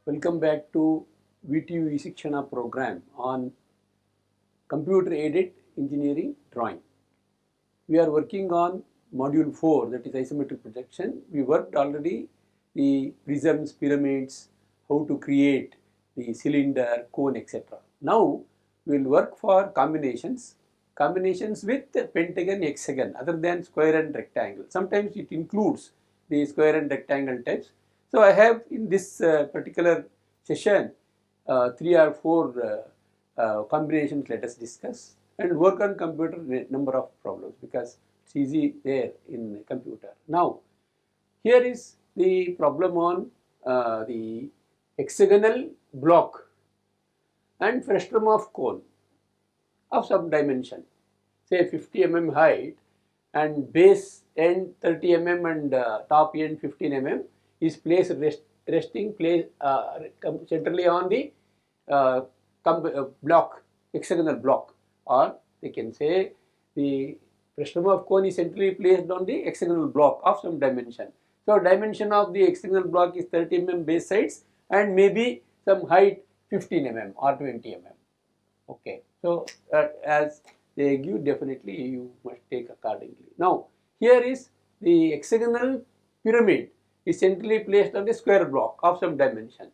Welcome back to VTU e-Shikshana program on computer aided engineering drawing. We are working on module 4, that is isometric projection. We worked already the prisms, pyramids, how to create the cylinder, cone, etc. Now we will work for combinations with pentagon, hexagon other than square and rectangle. Sometimes it includes the square and rectangle types. So I have in this particular session 3 or 4 combinations let us discuss and work on computer number of problems because it's easy there in computer. Now here is the problem on the hexagonal block and frustum of cone of some dimension, say 50 mm height and base end 30 mm and top end 15 mm is placed resting place centrally on the block, hexagonal block, or they can say the frustum of cone is centrally placed on the hexagonal block of some dimension. So dimension of the hexagonal block is 30 mm base sides and maybe some height 15 mm or 20 mm. Okay, so as they give, definitely you must take accordingly. Now here is the hexagonal pyramid is centrally placed on the square block of some dimension.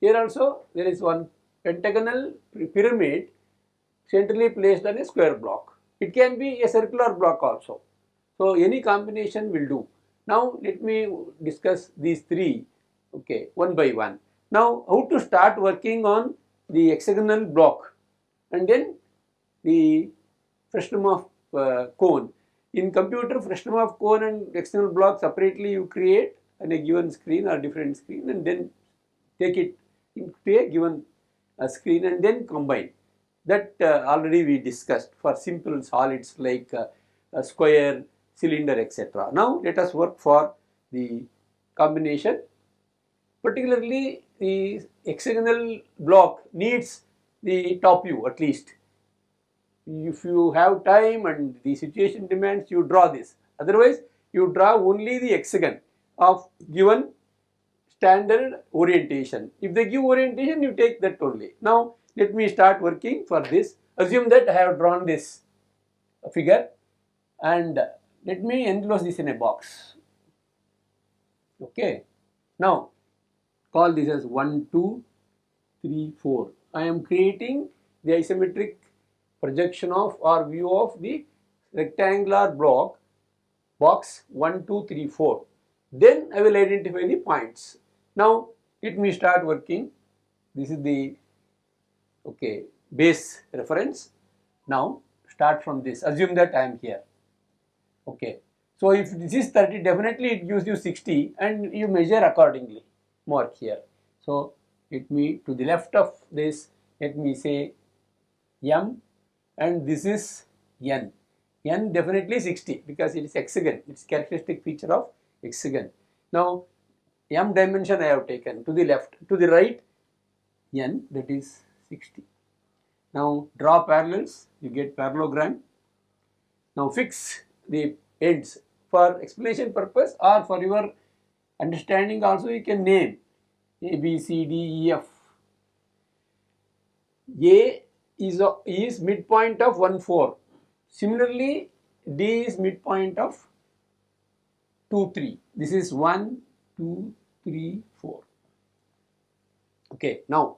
Here also there is one pentagonal pyramid centrally placed on a square block. It can be a circular block also. So any combination will do. Now let me discuss these three, okay, one by one. Now how to start working on the hexagonal block and then the frustum of cone. In computer, frustum of cone and hexagonal block separately you create on a given screen or different screen and then take it into a given screen and then combine. That already we discussed for simple solids like a square, cylinder, etc. Now let us work for the combination. Particularly the hexagonal block needs the top view at least. If you have time and the situation demands, you draw this. Otherwise, you draw only the hexagon of given standard orientation. If they give orientation, you take that only. Now, let me start working for this. Assume that I have drawn this figure and let me enclose this in a box. Okay. Now, call this as 1, 2, 3, 4. I am creating the isometric projection of or view of the rectangular block box 1, 2, 3, 4. Then I will identify the points. Now let me start working. This is the base reference. Now start from this. Assume that I am here. Okay. So if this is 30, definitely it gives you 60 and you measure accordingly. Mark here. So let me to the left of this, let me say M and this is N. N definitely 60 because it is hexagon. It is characteristic feature of hexagon. Now M dimension I have taken to the left, to the right N, that is 60. Now draw parallels, you get parallelogram. Now fix the ends for explanation purpose or for your understanding also you can name A, B, C, D, E, F. A is midpoint of 1, 4. Similarly, D is midpoint of 2, 3. This is 1, 2, 3, 4. Okay, now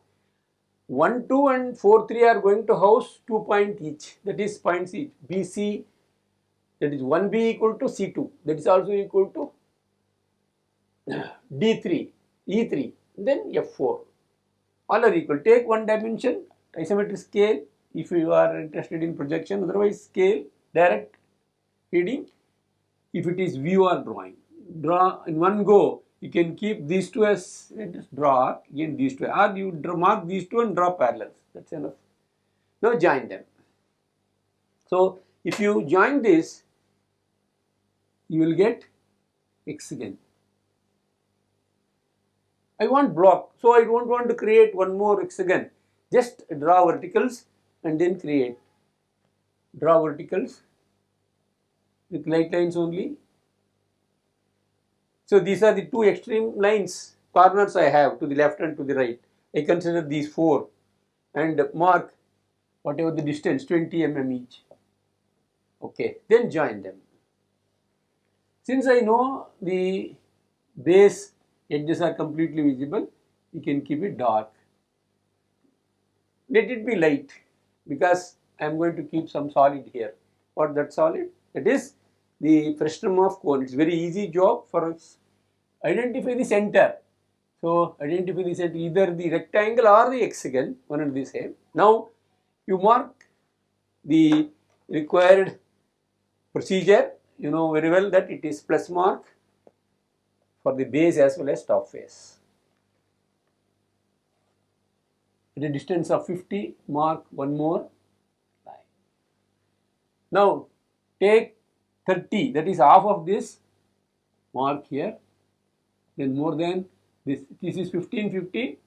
1, 2 and 4, 3 are going to house 2 points each. That is points each. BC, that is 1B equal to C2. That is also equal to D3, E3, then F4. All are equal. Take one dimension, isometric scale if you are interested in projection, otherwise scale, direct reading. If it is view or drawing, draw in one go. You can keep these two as draw again these two, or you mark these two and draw parallels. That's enough. Now join them. So if you join this, you will get hexagon. I want block, so I don't want to create one more hexagon. Just draw verticals and then create. Draw verticals with light lines only. So these are the two extreme lines corners I have to the left and to the right. I consider these 4 and mark whatever the distance, 20 mm each. Okay, then join them. Since I know the base edges are completely visible, you can keep it dark. Let it be light because I am going to keep some solid here. What that solid? That is the frustum of cone. It's very easy job for us. Identify the center. So identify the center, either the rectangle or the hexagon, one and the same. Now you mark the required procedure. You know very well that it is plus mark for the base as well as top face. At a distance of 50, mark one more line. Now take 30, that is half of this, mark here. Then more than this is 15, 50,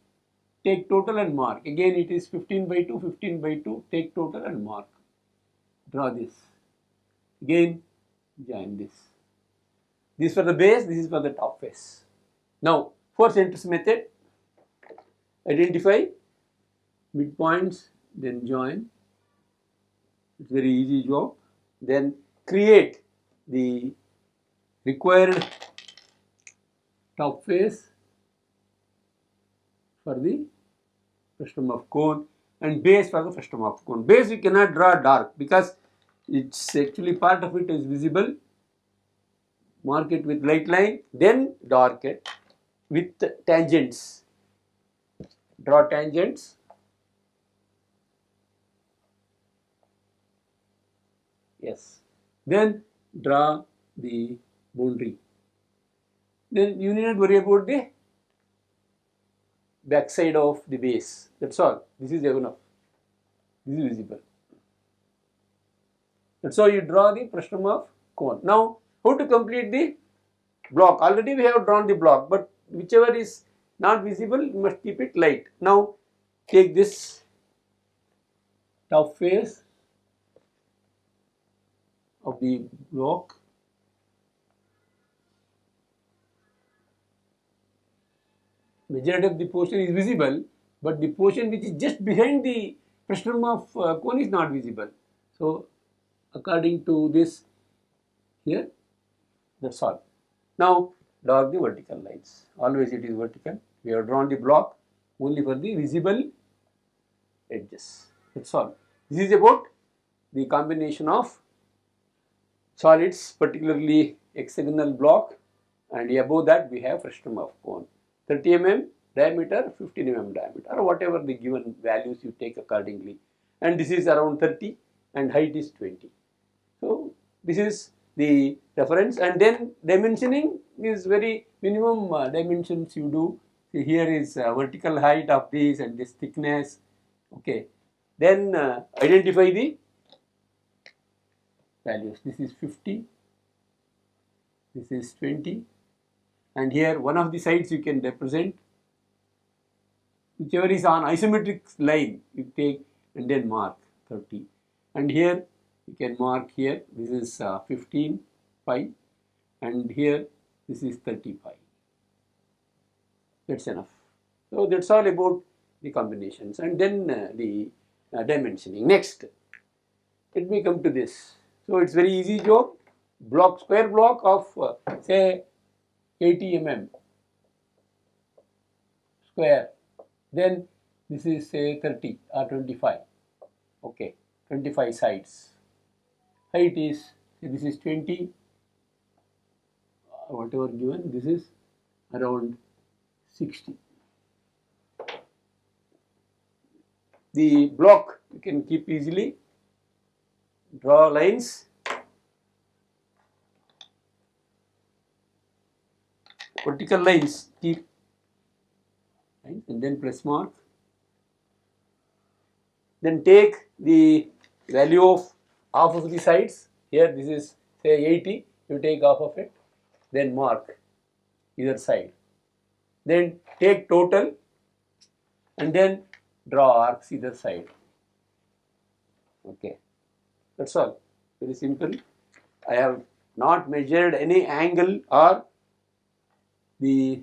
take total and mark. Again it is 15 by 2, 15 by 2, take total and mark. Draw this. Again join this. This for the base, this is for the top face. Now 4 centers method. Identify midpoints, then join. It's very easy job. Then create the required top face for the frustum of cone and base for the frustum of cone. Base you cannot draw dark because it's actually part of it is visible. Mark it with light line, then dark it with tangents. Draw tangents. Yes. Then draw the boundary. Then you need not worry about the back side of the base. That's all. This is enough. This is visible. That's how you draw the frustum of cone. Now, how to complete the block? Already we have drawn the block, but whichever is not visible, you must keep it light. Now, take this top face of the block. Majority of the portion is visible, but the portion which is just behind the frustum of cone is not visible. So, according to this here, that's all. Now, draw the vertical lines. Always it is vertical. We have drawn the block only for the visible edges. That's all. This is about the combination of solids, particularly hexagonal block, and above that we have frustum of cone. 30 mm diameter, 15 mm diameter, or whatever the given values you take accordingly. And this is around 30 and height is 20. So, this is the reference, and then dimensioning is very minimum dimensions you do. See, here is vertical height of this and this thickness. Okay. Then identify the values. This is 50, this is 20, and here one of the sides you can represent. Whichever is on isometric line you take and then mark 30. And here you can mark here, this is 15 pi, and here this is 30 pi. That's enough. So that's all about the combinations, and then the dimensioning. Next, let me come to this. So it's very easy job. Block, square block of say 80 mm square. Then this is say 30 or 25. Okay, 25 sides. Height is, this is 20, whatever given, this is around 60. The block you can keep easily, draw lines, vertical lines, keep, and then press mark. Then take the value of half of the sides. Here this is say 80, you take half of it, then mark either side. Then take total and then draw arcs either side. Okay, that's all. Very simple. I have not measured any angle or the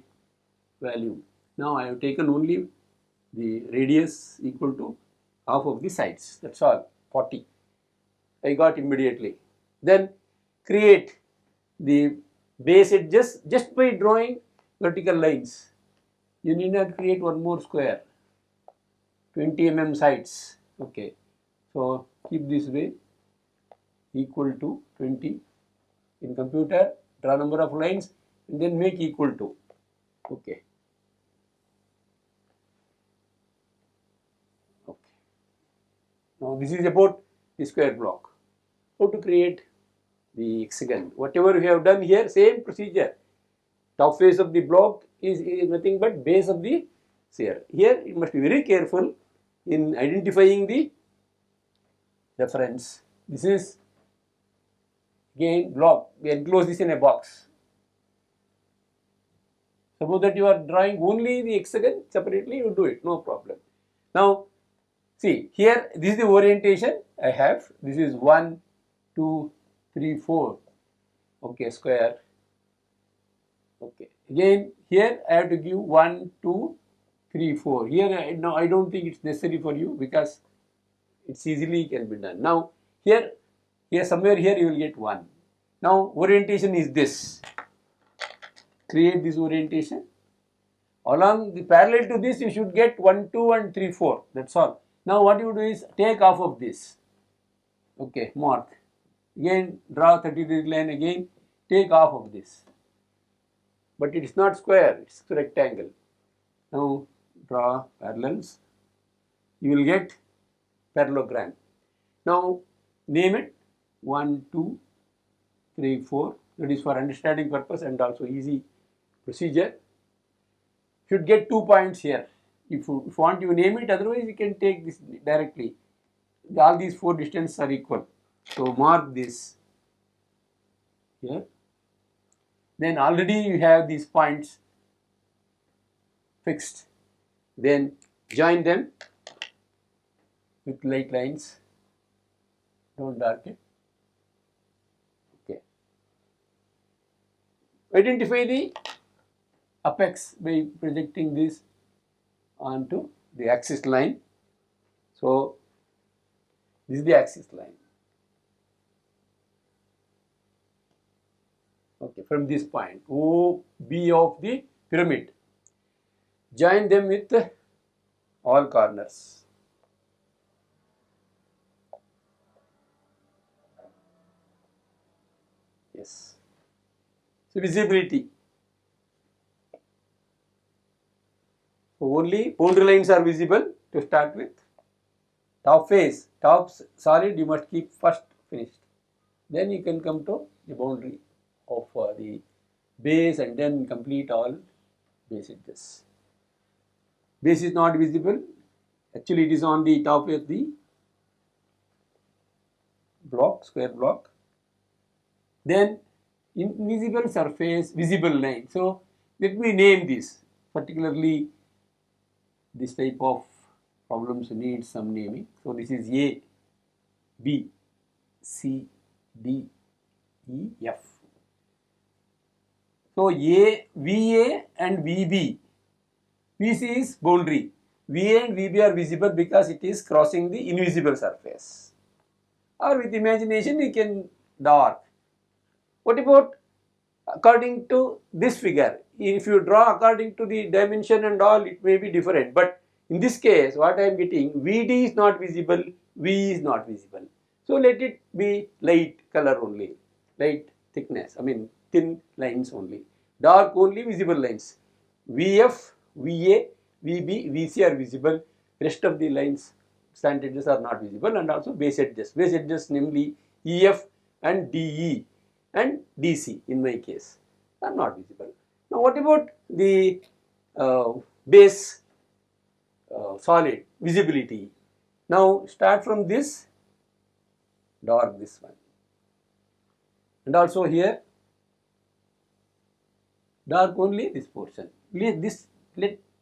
value. Now I have taken only the radius equal to half of the sides, that's all, 40. I got immediately. Then create the base edges just by drawing vertical lines. You need not create one more square, 20 mm sides. Okay, so keep this way, equal to 20. In computer, draw number of lines and then make equal to. Okay. Okay. Now this is about the square block. How to create the hexagon? Whatever we have done here, same procedure. Top face of the block is nothing but base of the sphere. Here you must be very careful in identifying the reference. This is again block. We enclose this in a box. Suppose that you are drawing only the hexagon separately, you do it, no problem. Now see here, this is the orientation I have. This is 1, 2, 3, 4. Okay, square. Okay, again here I have to give 1, 2, 3, 4. Here now I don't think it's necessary for you because it's easily can be done. Now here somewhere here you will get 1. Now orientation is this. Create this orientation. Along the parallel to this you should get 1, 2 and 3, 4. That's all. Now what you do is take half of this. Okay, mark. Again draw 30-degree line again. Take half of this. But it is not square, it's rectangle. Now draw parallels. You will get parallelogram. Now name it 1, 2, 3, 4. That is for understanding purpose and also easy procedure. Should get 2 points here. If you want, you name it, otherwise you can take this directly. All these 4 distances are equal. So mark this here. Then already you have these points fixed. Then join them with light lines. Don't darken. Okay. Identify the apex by projecting this onto the axis line. So this is the axis line. Okay, from this point, OB of the pyramid. Join them with all corners. Yes. So visibility. So only boundary lines are visible to start with. Top face, top solid you must keep first finished. Then you can come to the boundary of the base and then complete all base edges. Base is not visible. Actually it is on the top of the block, square block. Then invisible surface, visible line. So let me name this. Particularly this type of problems need some naming. So this is A, B, C, D, E, F. So VA and VB. VC is boundary. VA and VB are visible because it is crossing the invisible surface. Or with imagination you can dark. What about according to this figure? If you draw according to the dimension and all, it may be different. But in this case, what I am getting, VD is not visible, V is not visible. So let it be light color only, light thickness, I mean thin lines only. Dark only visible lines. VF, VA, VB, VC are visible. Rest of the lines, slant edges are not visible, and also base edges. Base edges namely EF and DE and DC in my case are not visible. Now what about the base solid visibility? Now start from this, dark this one, and also here dark only this portion. Let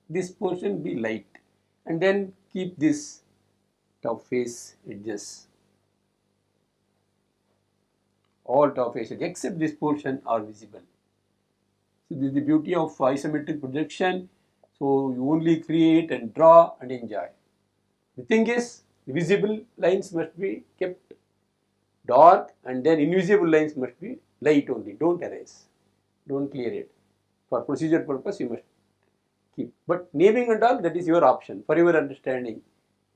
this portion be light, and then keep this top face edges. All top face edges except this portion are visible. So this is the beauty of isometric projection. So you only create and draw and enjoy. The thing is, the visible lines must be kept dark, and then invisible lines must be light only. Don't erase, don't clear it. For procedure purpose you must keep. But naming and all, that is your option for your understanding.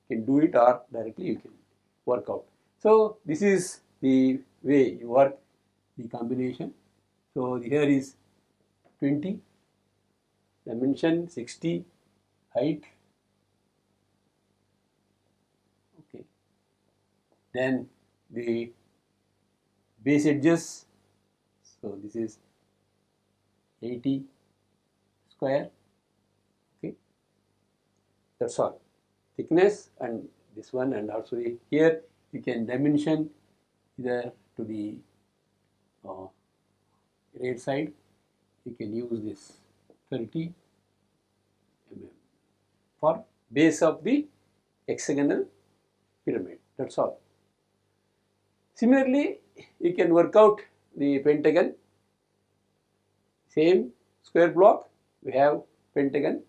You can do it or directly you can work out. So this is the way you work the combination. So here is 20, dimension 60, height. Okay. Then the base edges. So this is 80 square. Okay. That's all. Thickness and this one, and also here you can dimension either to the right side. You can use this 30 mm for base of the hexagonal pyramid. That's all. Similarly, you can work out the pentagon. Same square block, we have pentagon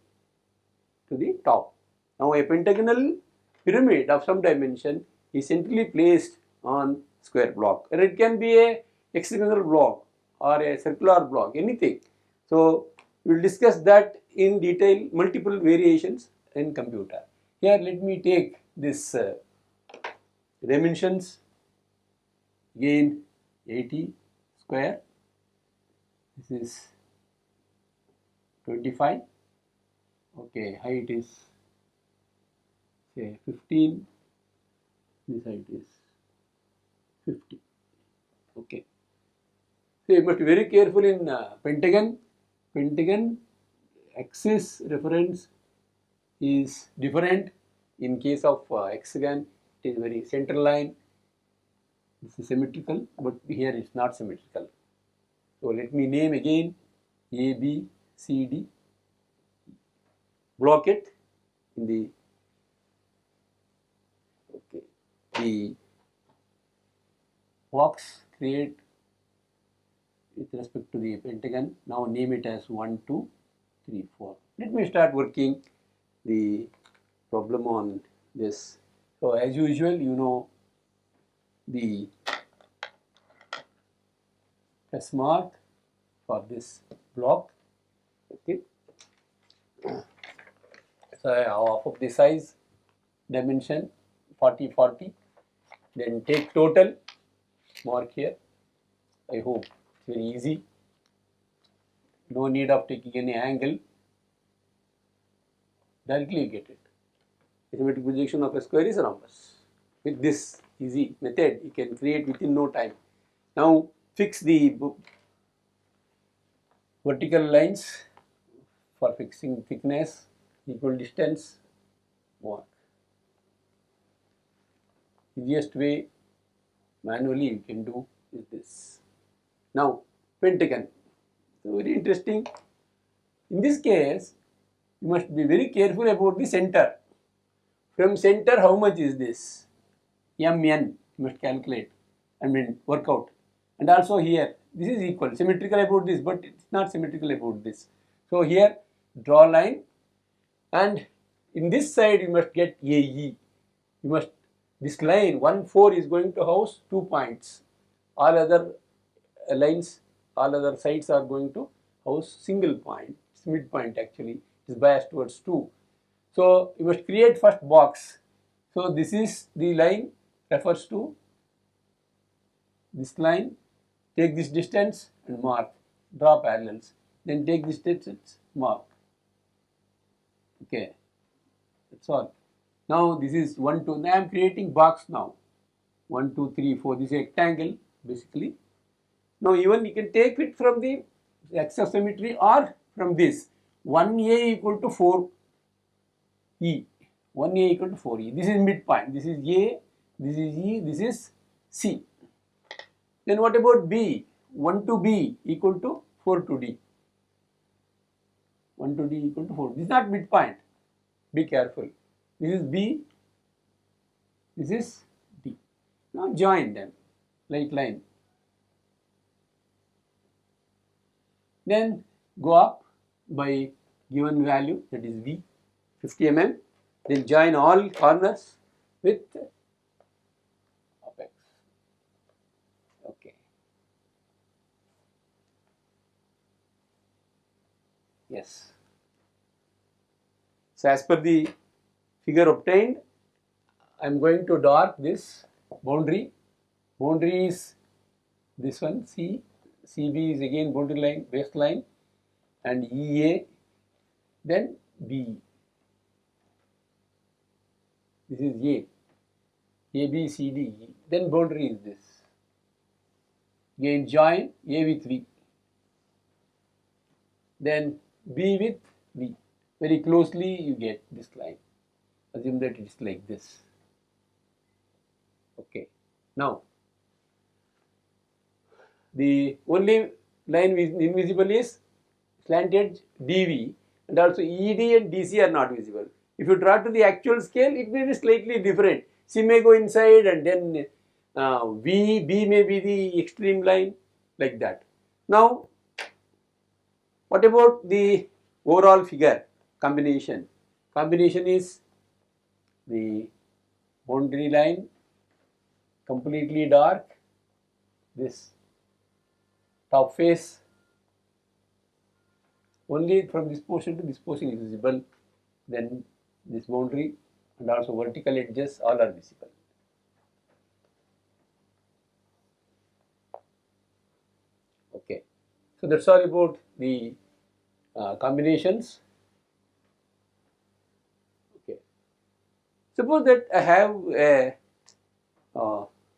to the top. Now a pentagonal pyramid of some dimension is centrally placed on square block, and it can be a hexagonal block or a circular block, anything. So we will discuss that in detail, multiple variations in computer. Here let me take this dimensions, again 80 square, this is 25, okay, height is say 15, this height is 50, okay. So you must be very careful in pentagon. Pentagon axis reference is different. In case of hexagon, it is very center line. This is symmetrical, but here it's not symmetrical. So let me name again A, B, C, D. Block it in the box, create with respect to the pentagon. Now name it as 1, 2, 3, 4. Let me start working the problem on this. So as usual, you know the press mark for this block. Okay. So half of the size, dimension 40, 40. Then take total, mark here. I hope it's very easy. No need of taking any angle. Directly you get it. Isometric projection of a square is a rhombus. With this easy method, you can create within no time. Now fix the vertical lines for fixing thickness, equal distance, mark. Easiest way manually you can do is this. Now pentagon. So very interesting. In this case, you must be very careful about the center. From center, how much is this? Mn, you must calculate, work out. And also here, this is equal, symmetrical about this, but it's not symmetrical about this. So here, draw line, and in this side you must get AE. You must, this line 1, 4 is going to house 2 points. All other lines, all other sides are going to house single point. It's midpoint actually. It is biased towards 2. So you must create first box. So this is the line refers to this line. Take this distance and mark. Draw parallels. Then take this distance, mark. Okay, that's all. Now this is 1, 2. Now I am creating box now. 1, 2, 3, 4. This is a rectangle basically. Now even you can take it from the axis of symmetry or from this. 1A equal to 4E. 1A equal to 4E. This is midpoint. This is A, this is E, this is C. Then what about B? 1 to B equal to 4 to D. 1 to D equal to 4. This is not midpoint. Be careful. This is B, this is D. Now join them, like line. Then go up by given value, that is V, 50 mm, then join all corners with apex. Okay. Yes. So as per the figure obtained, I am going to dark this boundary. Boundary is this one, C. CB is again boundary line, baseline, and EA, then B. This is A. A, B, C, D. Then boundary is this. Again join A with V. Then B with V. Very closely you get this line. Assume that it is like this. Okay. Now, the only line invisible is slant edge DV, and also ED and DC are not visible. If you draw to the actual scale, it may be slightly different. C may go inside, and then B may be the extreme line, like that. Now, what about the overall figure combination? Combination is the boundary line completely dark, this top face only from this portion to this portion is visible, then this boundary and also vertical edges all are visible. Okay, so that's all about the combinations. Okay, suppose that I have a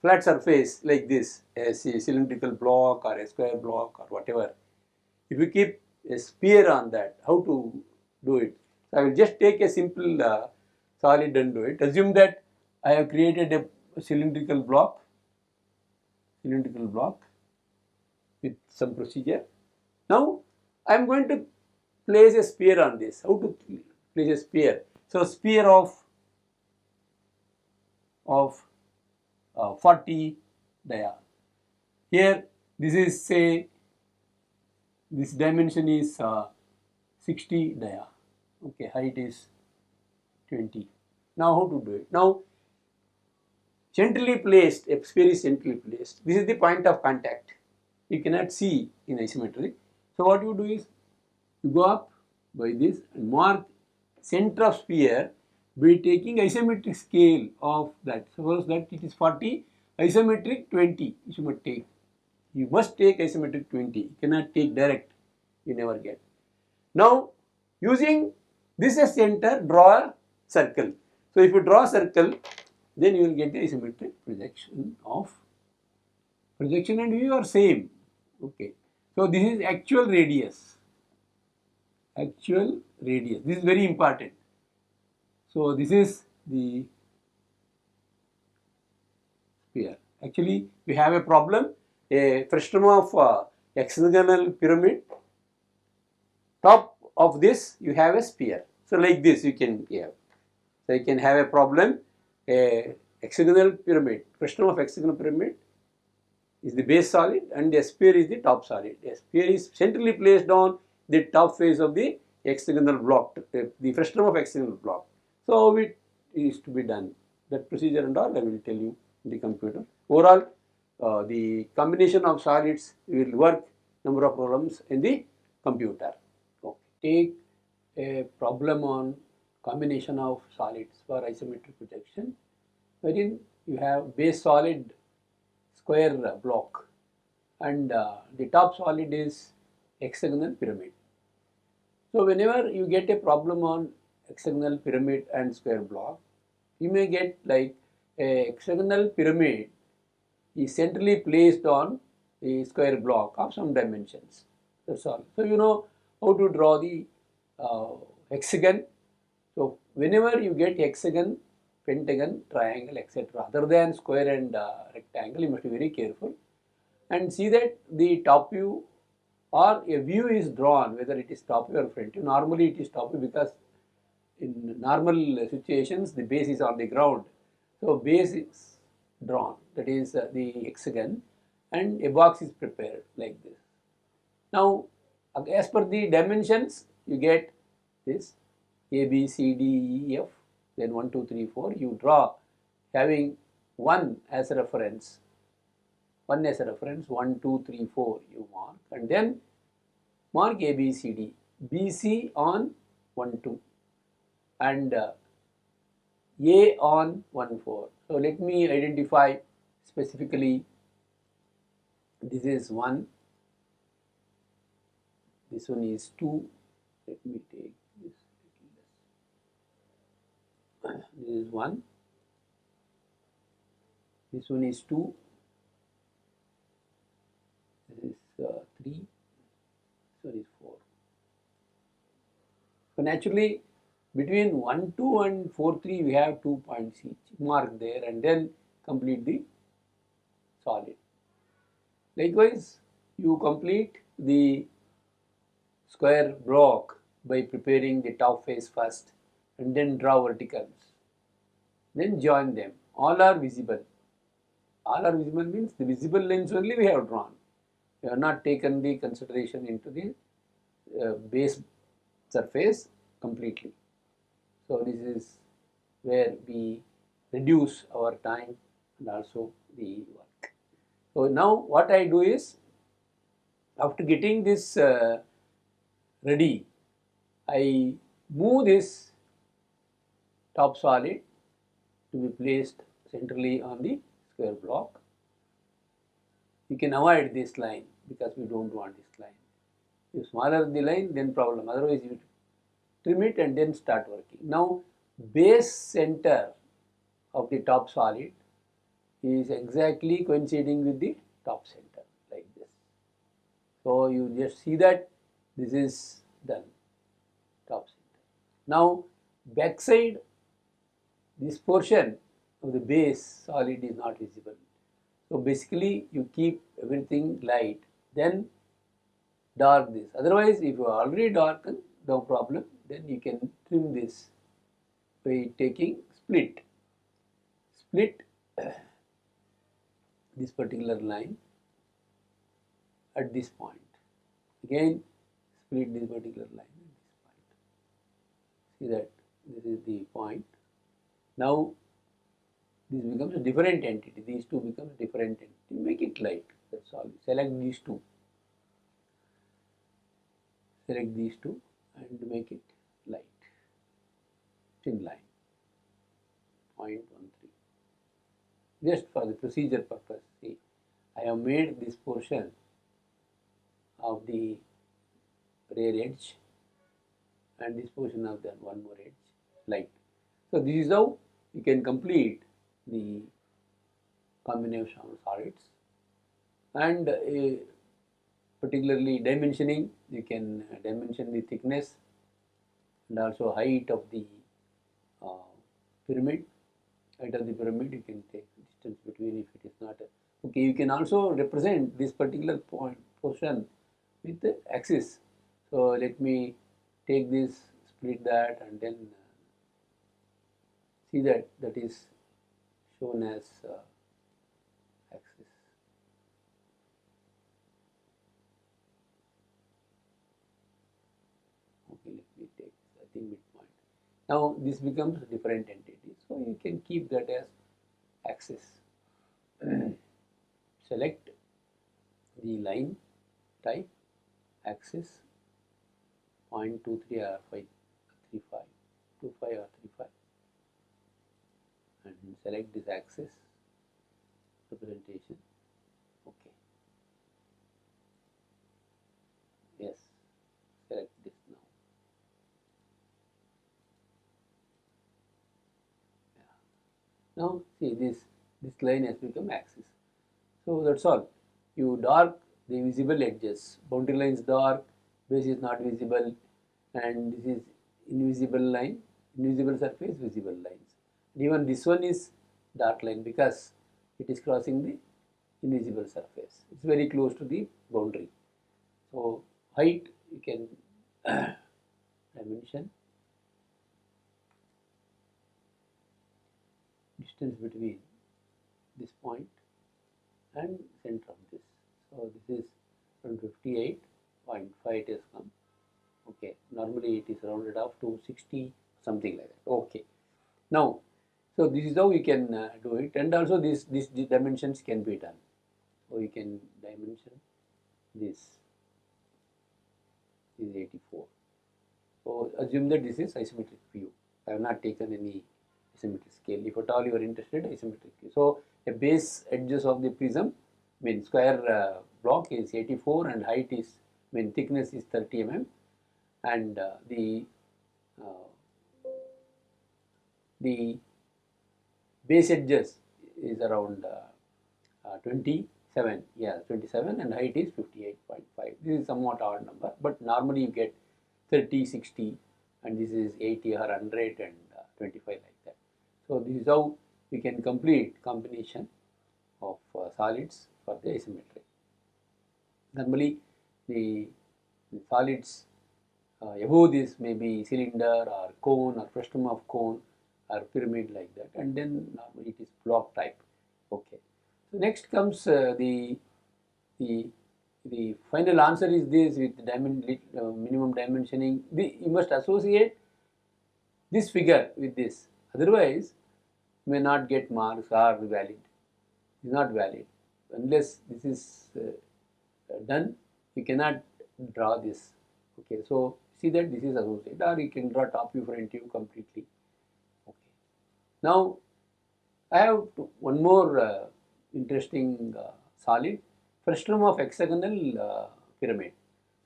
flat surface like this, a cylindrical block or a square block or whatever. If you keep a sphere on that, how to do it? So I will just take a simple solid and do it. Assume that I have created a cylindrical block with some procedure. Now I am going to place a sphere on this. How to place a sphere? So sphere of 40 dia. Here this is, say, this dimension is 60 dia. Okay, height is 20. Now how to do it? Now centrally placed, a sphere is centrally placed. This is the point of contact. You cannot see in isometry. So what you do is, you go up by this and mark center of sphere by taking isometric scale of that. Suppose that it is 40, isometric 20 you must take isometric 20. You cannot take direct, you never get. Now using this as center, draw a circle. So if you draw a circle, then you will get the isometric projection and view are same. Okay, so this is actual radius. This is very important. So this is the sphere. Actually, we have a problem. A frustum of hexagonal pyramid. Top of this you have a sphere. So like this you can have. So you can have a problem. A hexagonal pyramid. Frustum of hexagonal pyramid is the base solid and the sphere is the top solid. A sphere is centrally placed on the top face of the hexagonal block, the frustum of hexagonal block. So it is to be done. That procedure and all I will tell you in the computer. Overall, the combination of solids will work number of problems in the computer. Okay. Take a problem on combination of solids for isometric projection, wherein you have base solid square block and the top solid is hexagonal pyramid. So whenever you get a problem on hexagonal pyramid and square block, you may get like a hexagonal pyramid is centrally placed on a square block of some dimensions. That's all. So you know how to draw the hexagon. So whenever you get hexagon, pentagon, triangle, etc., other than square and rectangle, you must be very careful and see that the top view or a view is drawn, whether it is top view or front view. Normally it is top view because in normal situations the base is on the ground. So base is drawn, that is the hexagon, and a box is prepared like this. Now As per the dimensions, you get this A, B, C, D, E, F, then 1, 2, 3, 4. You draw having 1 as a reference. 1 as a reference, 1, 2, 3, 4 you mark, and then mark A, B, C, D. BC on 1, 2 and A on 1, 4. So let me identify specifically. This is 1, this one is 2. Let me take this. This is 1, this one is 2, this is 3, this one is 4. So naturally, between 1, 2 and 4, 3 we have 2 points each. Mark there and then complete the solid. Likewise, you complete the square block by preparing the top face first and then draw verticals. Then join them. All are visible. All are visible means the visible lines only we have drawn. We have not taken the consideration into the base surface completely. So this is where we reduce our time and also the work. So now what I do is, after getting this ready, I move this top solid to be placed centrally on the square block. You can avoid this line because we don't want this line. If smaller the line, then problem. Otherwise, you trim it and then start working. Now, base center of the top solid is exactly coinciding with the top center, like this. So you just see that this is done, top center. Now, backside, this portion of the base solid is not visible. So basically, you keep everything light, then dark this. Otherwise, if you already darken, no problem. Then you can trim this by taking split. Split this particular line at this point. Again, split this particular line at this point. See that this is the point. Now, this becomes a different entity. These two become a different entity. Make it light. That's all. Select these two. Select these two and make it light. Thin line. 0.13. Just for the procedure purpose. See, I have made this portion of the rear edge and this portion of the one more edge light. So this is how you can complete the combination of solids, and particularly dimensioning, you can dimension the thickness and also height of the pyramid. Height of the pyramid, you can take distance between if it is not okay. You can also represent this particular portion with the axis. So let me take this, split that, and then see that is shown as axis. Okay, let me take, I think, midpoint. Now this becomes a different entity, so you can keep that as axis. Select the line type, axis, 0.23 or 535, 25 or 35, and select this axis representation. Okay. Yes. Select this now. Yeah. Now see this line has become axis. So that's all. You dark the visible edges. Boundary lines dark, base is not visible, and this is invisible line, invisible surface, visible lines. And even this one is dark line because it is crossing the invisible surface. It's very close to the boundary. So height you can dimension, distance between this point and center of this. So this is from 58 0.5 it has come. Okay, normally it is rounded off to 60, something like that. Okay. Now, so this is how we can do it, and also these dimensions can be done. So we can dimension this is 84. So assume that this is isometric view. I have not taken any isometric scale. If at all you are interested, isometric view. So the base edges of the prism, square block is 84 and height is, thickness is 30 mm, and the base edges is around 27, yeah, 27, and height is 58.5. This is somewhat odd number, but normally you get 30, 60, and this is 80 or 100 and 25 like that. So this is how we can complete combination of solids for the isometry. Normally the solids above this may be cylinder or cone or frustum of cone or pyramid like that, and then normally it is block type. Okay. So next comes the final answer is this with minimum dimensioning. You must associate this figure with this, otherwise you may not get marks or valid. It is not valid unless this is done. You cannot draw this. Okay, so see that this is associated, or you can draw top view, front view completely. Okay. Now I have one more interesting solid, frustum of hexagonal pyramid.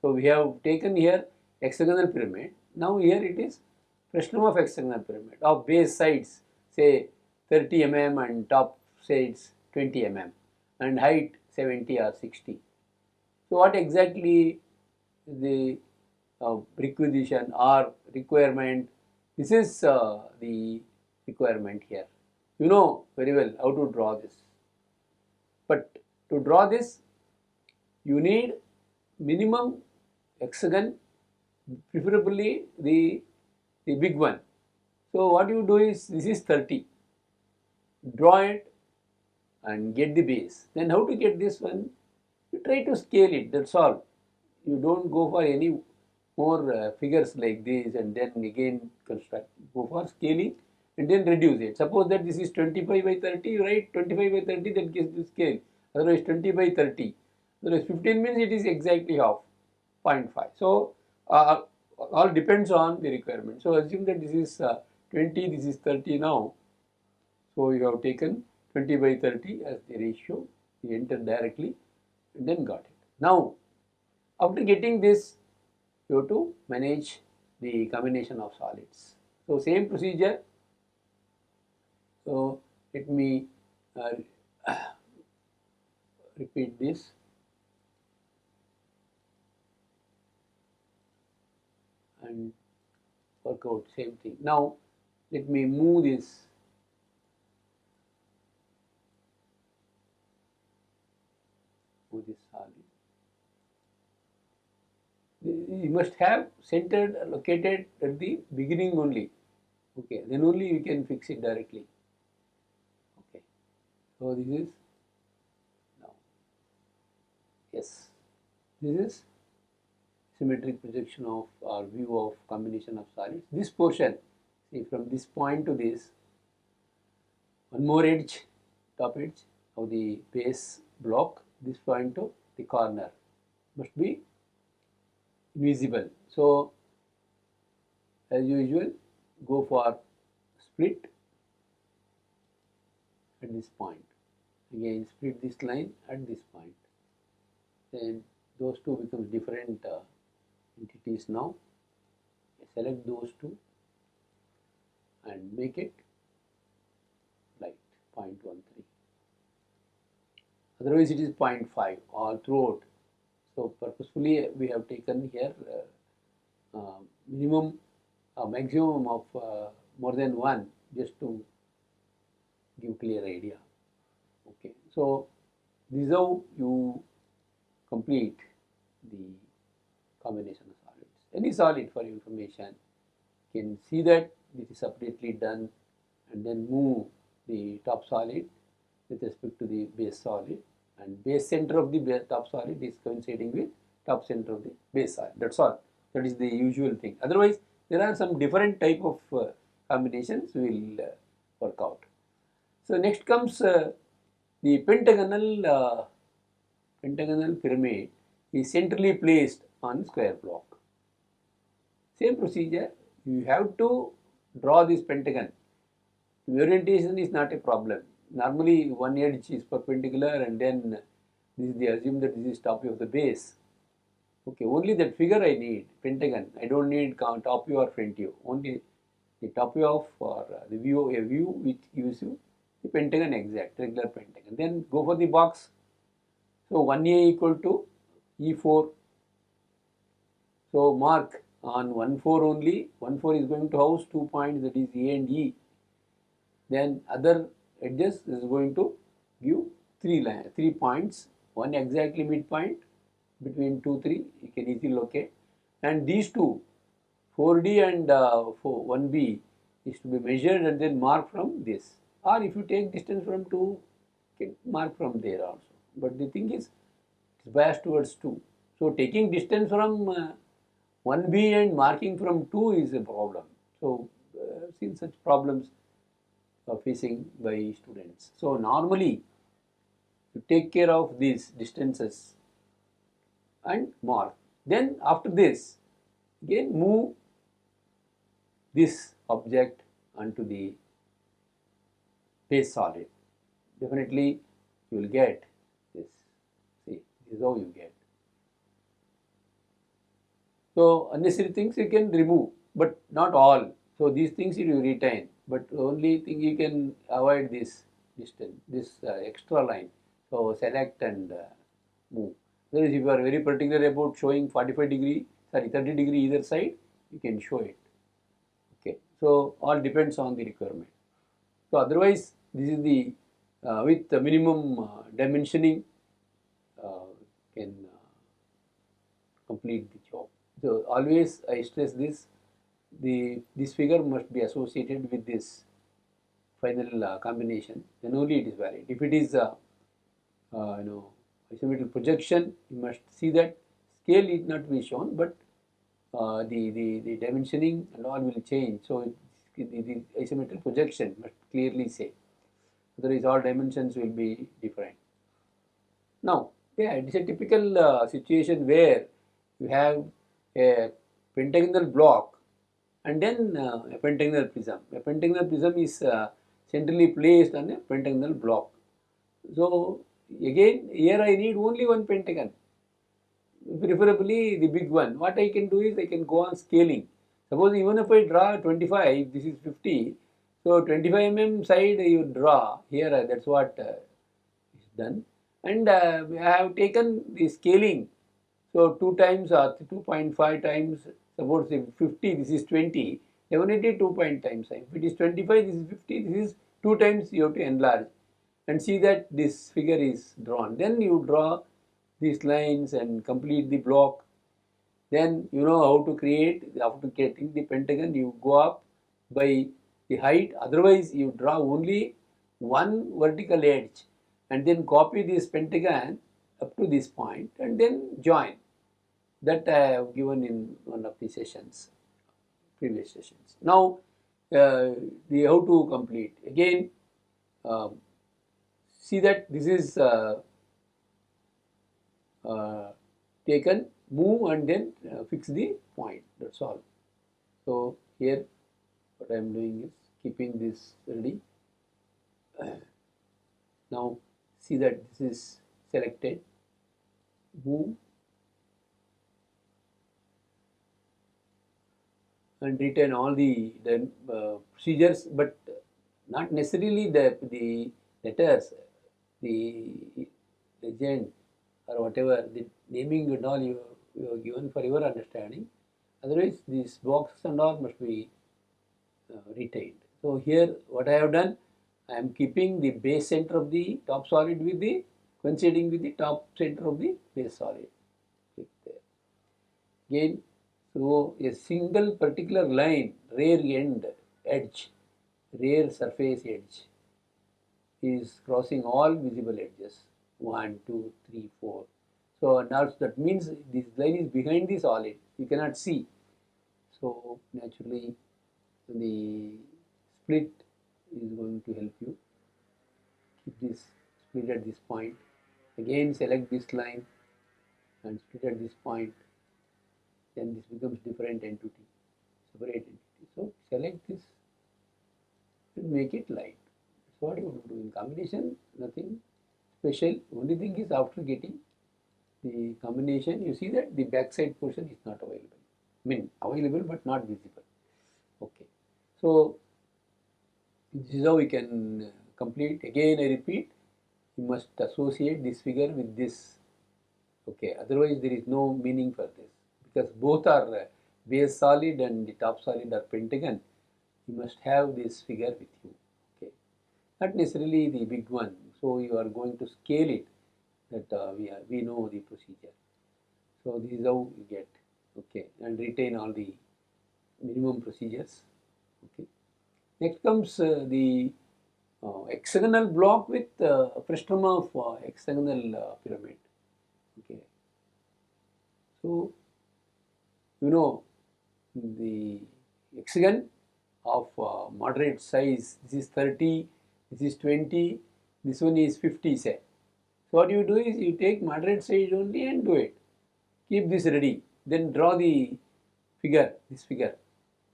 So we have taken here hexagonal pyramid. Now here it is frustum of hexagonal pyramid of base sides say 30 mm and top sides 20 mm and height 70 or 60. So what exactly the requisition or requirement? This is the requirement here. You know very well how to draw this, but to draw this you need minimum hexagon, preferably the big one. So what you do is, this is 30, draw it and get the base. Then how to get this one? You try to scale it, that's all. You don't go for any more figures like this and then again construct. Go for scaling and then reduce it. Suppose that this is 25 by 30, you write 25 by 30, that gives the scale. Otherwise 20 by 30. Otherwise 15 means it is exactly half, 0.5. So all depends on the requirement. So assume that this is 20, this is 30 now. So you have taken 20 by 30 as the ratio. You enter directly and then got it. Now after getting this, you have to manage the combination of solids. So same procedure. So let me repeat this. And work out same thing. Now let me move this solid. You must have centered, located at the beginning only. Okay, then only you can fix it directly. Okay, so this is now, yes, this is symmetric projection of or view of combination of solids. This portion, see from this point to this, one more edge, top edge of the base block, this point to the corner must be invisible. So as usual, go for split at this point. Again split this line at this point. Then those two becomes different entities now. Select those two and make it light, 0.13. Otherwise it is 0.5 all throughout. So purposefully we have taken here minimum, maximum of more than 1 just to give clear idea. Okay, so this is how you complete the combination of solids. Any solid, for information, you can see that this is separately done and then move the top solid with respect to the base solid, and base center of the top solid is coinciding with top center of the base solid. That's all. That is the usual thing. Otherwise, there are some different type of combinations we will work out. So next comes the pentagonal pyramid is centrally placed on square block. Same procedure, you have to draw this pentagon. The orientation is not a problem. Normally one edge is perpendicular and then this is the assume that this is top of the base. Okay, only that figure I need, pentagon. I don't need top view or front view. Only the top view of or the view, a view which gives you the pentagon exact, regular pentagon. Then go for the box. So 1A equal to E4. So mark on 1,4 only. 1,4 is going to house 2 points, that is A and E. Then other edges is going to give 3 points. One exactly midpoint between 2, 3. You can easily locate. And these two, 4D and 1B, is to be measured and then mark from this. Or if you take distance from 2, you can mark from there also. But the thing is, it's biased towards 2. So taking distance from 1B and marking from 2 is a problem. So seen such problems facing by students. So normally you take care of these distances and mark. Then after this, again move this object onto the base solid. Definitely you will get this. See, this is how you get. So unnecessary things you can remove, but not all. So these things you retain, but only thing you can avoid this distance, this extra line. So select and move. Whereas if you are very particular about showing 30 degree either side, you can show it. Okay. So all depends on the requirement. So otherwise, this is the with the minimum dimensioning can complete the job. So always I stress this, this figure must be associated with this final combination, then only it is valid. If it is isometric projection, you must see that scale need not be shown, but the dimensioning and all will change. So the isometric projection must clearly say. Otherwise, all dimensions will be different. Now, yeah, it is a typical situation where you have a pentagonal block and then a pentagonal prism. A pentagonal prism is centrally placed on a pentagonal block. So again, here I need only one pentagon, preferably the big one. What I can do is I can go on scaling. Suppose even if I draw 25, this is 50. So 25 mm side you draw here. That's what is done. And I have taken the scaling. So 2 times or 2.5 times. Suppose if 50, this is 20. Definitely 2 times. If it is 25, this is 50. This is 2 times you have to enlarge. And see that this figure is drawn. Then you draw these lines and complete the block. Then you know how to create. After getting the pentagon, you go up by the height. Otherwise, you draw only one vertical edge and then copy this pentagon up to this point and then join. That I have given in one of the sessions, previous sessions. Now, the how to complete. Again, see that this is taken, move and then fix the point. That's all. So here what I am doing is keeping this ready. Now see that this is selected, move and retain all the procedures, but not necessarily the letters, the legend or whatever, the naming and all you have given for your understanding. Otherwise, these boxes and all must be retained. So here what I have done, I am keeping the base center of the top solid with the coinciding with the top center of the base solid. Click there. Again, so a single particular line, rear end edge, rear surface edge is crossing all visible edges. 1, 2, 3, 4. So now that means this line is behind the solid, you cannot see. So naturally the split is going to help you. Keep this split at this point. Again select this line and split at this point. Then this becomes different entity, separate entity. So select this and make it light. That's what you want to do in combination. Nothing special. Only thing is after getting the combination, you see that the backside portion is not available. I mean available but not visible. Okay. So this is how we can complete. Again I repeat, you must associate this figure with this. Okay, otherwise there is no meaning for this, because both are base solid and the top solid are pentagon. You must have this figure with you. Okay, not necessarily the big one. So you are going to scale it. That we know the procedure. So this is how you get. Okay, and retain all the minimum procedures. Okay. Next comes the hexagonal block with frustum of hexagonal pyramid. Okay. So you know the hexagon of moderate size. This is 30. This is 20. This one is 50. Say. So what you do is you take moderate size only and do it. Keep this ready. Then draw the figure. This figure.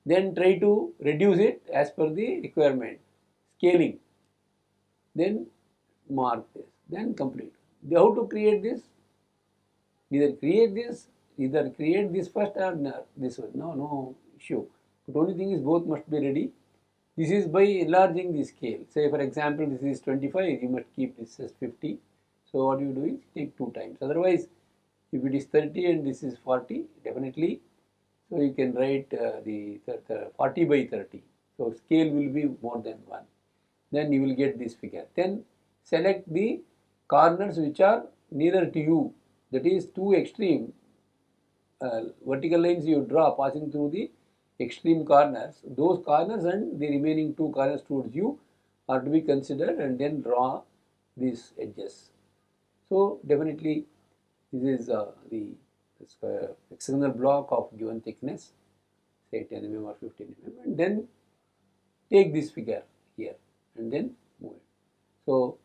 Then try to reduce it as per the requirement. Scaling. Then mark this. Then complete. How to create this? Either create this first or this one. No issue. But only thing is both must be ready. This is by enlarging the scale. Say for example, this is 25. You must keep this as 50. So what you do is take 2 times. Otherwise, if it is 30 and this is 40, definitely. So you can write the 40 by 30. So scale will be more than 1. Then you will get this figure. Then select the corners which are nearer to you. That is two extreme vertical lines you draw passing through the extreme corners. Those corners and the remaining 2 corners towards you are to be considered, and then draw these edges. So definitely this is the hexagonal block of given thickness, say 10 mm or 15 mm, and then take this figure here and then move it. So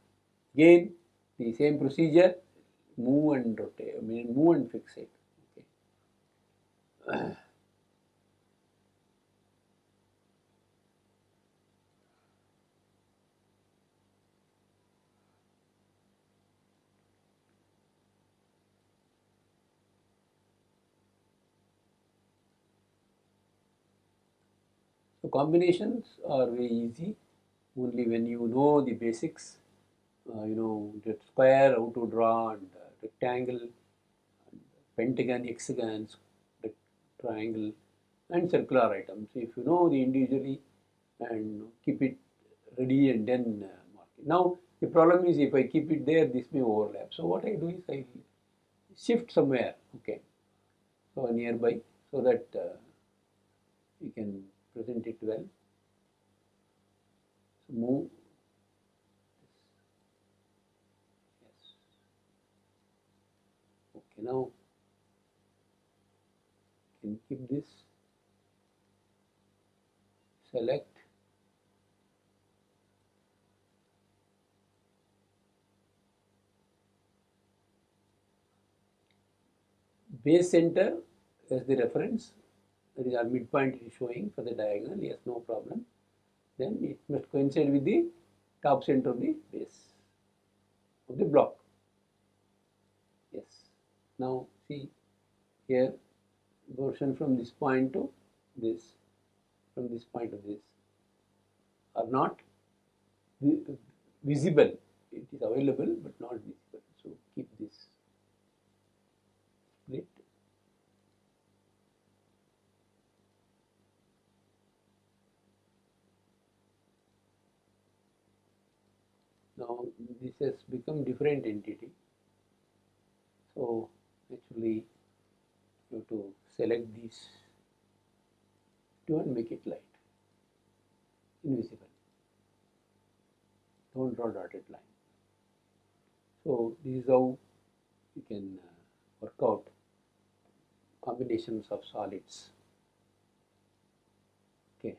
again the same procedure, move and rotate, move and fix it. Okay. So combinations are very easy only when you know the basics. You know the square, how to draw, and rectangle, and pentagon, hexagons, triangle, and circular items. If you know the individually and keep it ready and then mark it. Now the problem is if I keep it there, this may overlap. So what I do is I shift somewhere. Okay, so nearby, so that you can present it well. So move. Yes. Okay, now you can keep this. Select. Base center as the reference. That is our midpoint is showing for the diagonal. Yes, no problem. Then it must coincide with the top center of the base of the block. Yes. Now see here, portion from this point to this, from this point to this are not visible. It is available but not visible. So keep this split. Now this has become different entity. So actually you have to select these two and make it light, invisible. Don't draw dotted line. So this is how you can work out combinations of solids. Okay,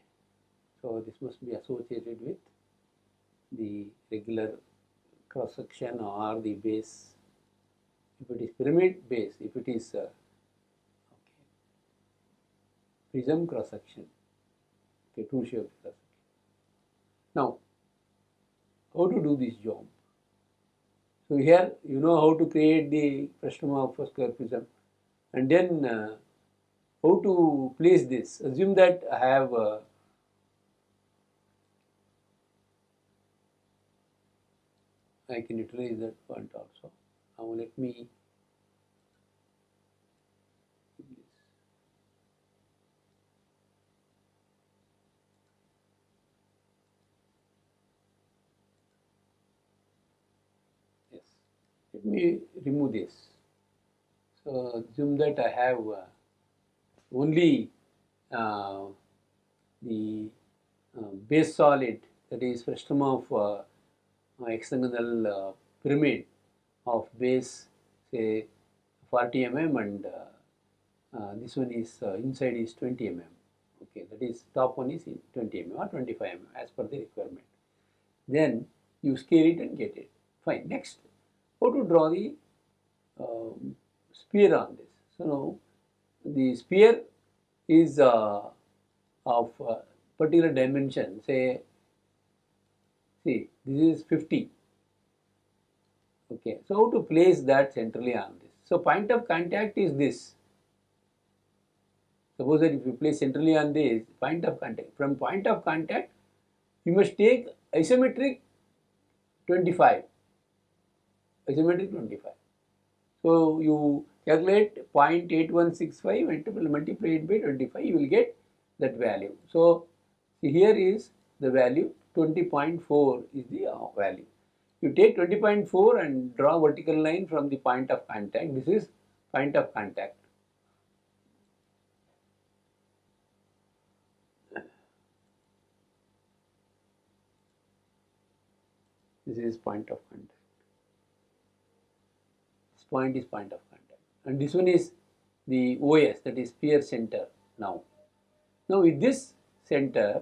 so this must be associated with the regular cross section or the base. If it is pyramid base, if it is okay, prism cross section, okay, true shape cross section. Now, how to do this job? So here you know how to create the frustum of a square prism, and then how to place this. Assume that I have I can utilize that point also. Now let me do this. Yes, let me remove this. So assume that I have only the base solid, that is frustum of hexagonal pyramid of base say 40 mm and this one is inside is 20 mm. Okay, that is top one is 20 mm or 25 mm as per the requirement. Then you scale it and get it. Fine. Next, how to draw the sphere on this. So now the sphere is of particular dimension. Say, see, this is 50. Okay, so how to place that centrally on this? So point of contact is this. Suppose that if you place centrally on this point of contact, from point of contact you must take isometric 25. Isometric 25. So you calculate 0.8165 and multiply it by 25, you will get that value. So see, here is the value 20.4 is the value. You take 20.4 and draw vertical line from the point of contact. This is point of contact. This is point of contact. This point is point of contact. And this one is the OS, that is sphere center now. Now with this center,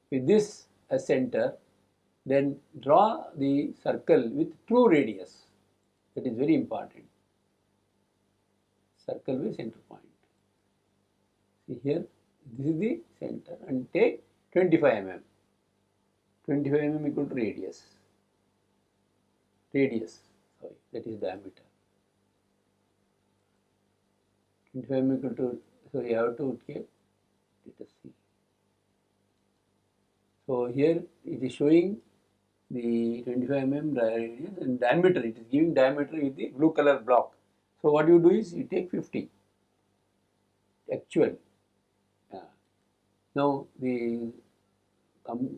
with this as center, then draw the circle with true radius. That is very important. Circle with center point. See here, this is the center and take 25 mm. 25 mm equal to radius. Radius, sorry, that is diameter. 25 mm equal to, so you have to take, let us see. So here it is showing the 25 mm radius and diameter, it is giving diameter with the blue color block. So what you do is you take 50 actual. Now the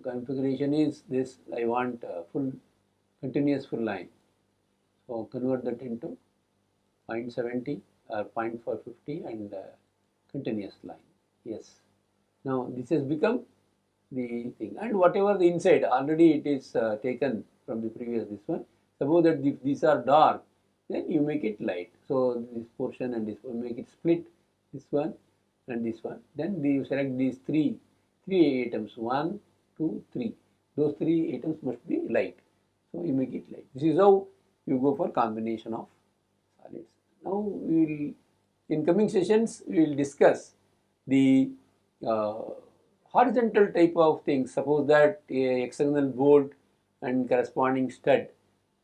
configuration is this, I want full continuous full line. So convert that into 0.70 or 0.450 and continuous line. Yes. Now this has become the thing, and whatever the inside already it is taken from the previous this one. Suppose that if these are dark, then you make it light. So this portion and this one, make it split, this one and this one. Then you select these three atoms, 1, 2, 3. Those 3 atoms must be light. So you make it light. This is how you go for combination of solids. Now we will, in coming sessions, we will discuss the horizontal type of things. Suppose that a hexagonal bolt and corresponding stud,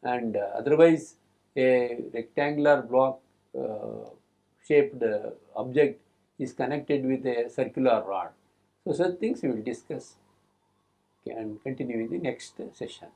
and otherwise a rectangular block shaped object is connected with a circular rod. So such things we will discuss and continue in the next session.